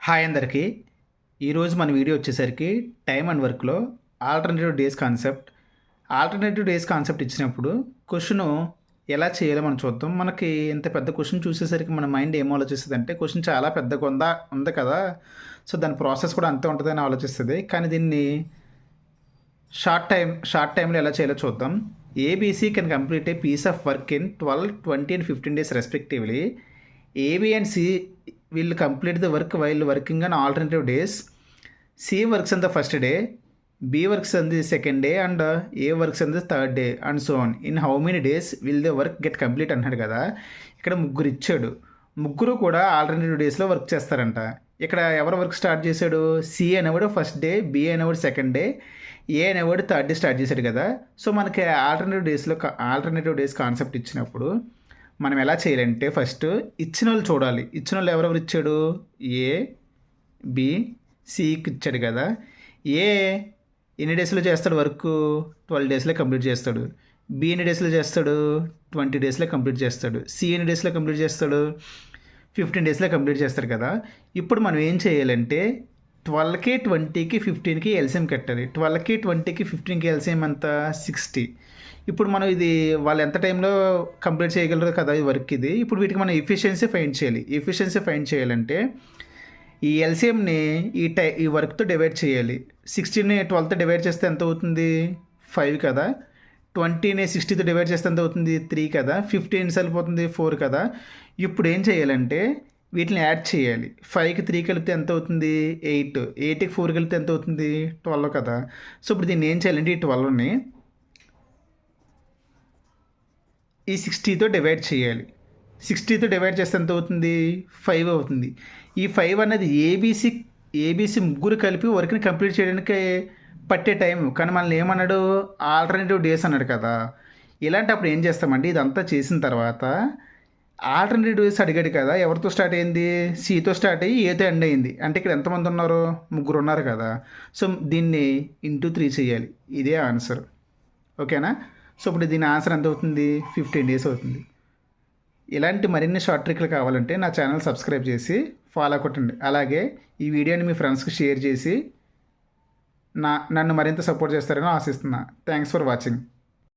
Hi అందరికీ. ఈరోజు మన వీడియో వచ్చేసరికి టైమ్ అండ్ వర్క్లో ఆల్టర్నేటివ్ డేస్ కాన్సెప్ట్ ఇచ్చినప్పుడు క్వశ్చను ఎలా చేయాలో మనం చూద్దాం. మనకి ఇంత పెద్ద క్వశ్చన్ చూసేసరికి మన మైండ్ ఏం ఆలోచిస్తుంది అంటే క్వశ్చన్ చాలా పెద్దగా ఉంది కదా, సో దాని ప్రాసెస్ కూడా అంతే ఉంటుందని ఆలోచిస్తుంది. కానీ దీన్ని షార్ట్ టైంలో ఎలా చేయాలో చూద్దాం. ABC can complete a piece of work in 12, 20 and 15 days respectively. AB and C will complete the work while working on alternative days. C works on the first day, B works on the second day, and A works on the third day, and so on. In how many days will the work get complete అన్నాడు కదా. ఇక్కడ ముగ్గురు ఇచ్చాడు. ముగ్గురు కూడా alternative డేస్లో work చేస్తారంట. ఇక్కడ ఎవరు వర్క్ స్టార్ట్ చేశాడు? సి అనేవాడు ఫస్ట్ డే, బి అనేవాడు సెకండ్ డే, ఏ అనేవాడు థర్డ్ డే స్టార్ట్ చేశాడు కదా. సో మనకి ఆల్టర్నేటివ్ డేస్ కాన్సెప్ట్ ఇచ్చినప్పుడు మనం ఎలా చేయాలంటే ఫస్ట్ ఇచ్చిన వాళ్ళు చూడాలి. ఇచ్చిన వాళ్ళు ఎవరెవరు ఇచ్చాడు? ఏ, బి, సికి ఇచ్చాడు కదా. ఏ ఎన్ని డేస్లో చేస్తాడు వర్క్? 12 daysలో కంప్లీట్ చేస్తాడు. బి ఎన్ని డేస్లో చేస్తాడు? 20 daysలో కంప్లీట్ చేస్తాడు. సి ఎన్ని డేస్లో కంప్లీట్ చేస్తాడు? 15 daysలో కంప్లీట్ చేస్తాడు కదా. ఇప్పుడు మనం ఏం చేయాలంటే 12కి 20కి 15కి ఎల్సిఎం కట్టాలి. 12కి 20కి 15కి ఎల్సిఎం అంత 60. ఇప్పుడు మనం ఇది వాళ్ళు ఎంత టైంలో కంప్లీట్ చేయగలరు కదా ఈ వర్క్ ఇది. ఇప్పుడు వీటికి మనం ఎఫిషియన్సీ ఫైండ్ చేయాలంటే ఈ ఎల్సిఎంని ఈ వర్క్తో డివైడ్ చేయాలి. 16ని 12తో డివైడ్ చేస్తే ఎంత అవుతుంది? 5 కదా. 20ని 60తో డివైడ్ చేస్తే ఎంత అవుతుంది? 3 కదా. 15 సరిపోతుంది 4 కదా. ఇప్పుడు ఏం చేయాలంటే వీటిని యాడ్ చేయాలి. 5కి 3 కలిపితే ఎంత అవుతుంది? 8. 8కి 4 కలిపితే ఎంత అవుతుంది? 12 కదా. సో ఇప్పుడు దీన్ని ఏం చేయాలంటే ఈ 12ని ఈ 60తో డివైడ్ చేయాలి. 60తో డివైడ్ చేస్తే ఎంత అవుతుంది? 5 అవుతుంది. ఈ 5 అనేది ఏబీసీ ముగ్గురు కలిపి వర్క్ని కంప్లీట్ చేయడానికి పట్టే టైం. కానీ మనల్ని ఏమన్నాడు? ఆల్టర్నేటివ్ డేస్ అన్నాడు కదా. ఇలాంటప్పుడు ఏం చేస్తామంటే ఇదంతా చేసిన తర్వాత ఆల్టర్నేటివ్ డేస్ అడిగాడు కదా. ఎవరితో స్టార్ట్ అయింది? సితో స్టార్ట్ అయ్యి ఏతో ఎండ్ అయింది. అంటే ఇక్కడ ఎంతమంది ఉన్నారు? ముగ్గురు ఉన్నారు కదా. సో దీన్ని ఇంటూ 3 చేయాలి. ఇదే ఆన్సర్. ఓకేనా? సో ఇప్పుడు దీని ఆన్సర్ ఎంత అవుతుంది? 15 days అవుతుంది. ఇలాంటి మరిన్ని షార్ట్ ట్రిక్లు కావాలంటే నా ఛానల్ సబ్స్క్రైబ్ చేసి ఫాలో కొట్టండి. అలాగే ఈ వీడియోని మీ ఫ్రెండ్స్కి షేర్ చేసి నన్ను మరింత సపోర్ట్ చేస్తారని ఆశిస్తున్నా. Thanks for watching.